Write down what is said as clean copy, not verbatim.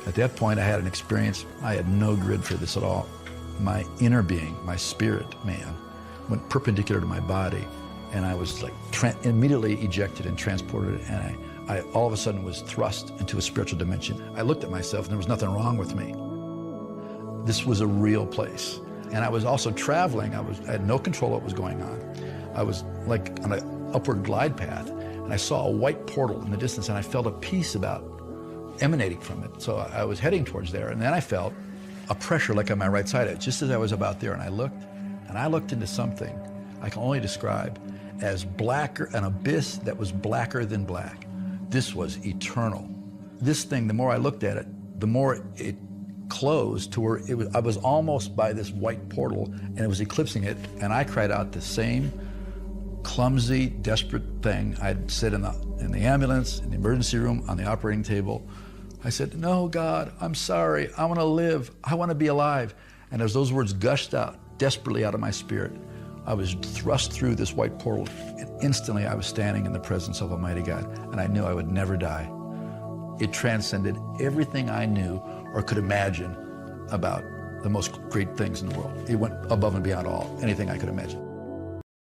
At that point, I had an experience. I had no grid for this at all. My inner being, my spirit man, went perpendicular to my body, and I was like immediately ejected and transported, and I all of a sudden was thrust into a spiritual dimension. I looked at myself, and there was nothing wrong with me. This was a real place. And I was also traveling. I had no control of what was going on. I was like on an upward glide path, and I saw a white portal in the distance, and I felt a peace about emanating from it. So I was heading towards there, and then I felt a pressure like on my right side, just as I was about there, and I looked into something I can only describe as blacker, an abyss that was blacker than black. This was eternal. This thing, the more I looked at it, the more it closed to where I was almost by this white portal, and it was eclipsing it, and I cried out the same clumsy, desperate thing I'd said in the ambulance, in the emergency room, on the operating table. I said, "No, God, I'm sorry. I want to live. I want to be alive." And as those words gushed out desperately out of my spirit, I was thrust through this white portal, and instantly I was standing in the presence of Almighty God, and I knew I would never die. It transcended everything I knew or could imagine about the most great things in the world. It went above and beyond anything I could imagine.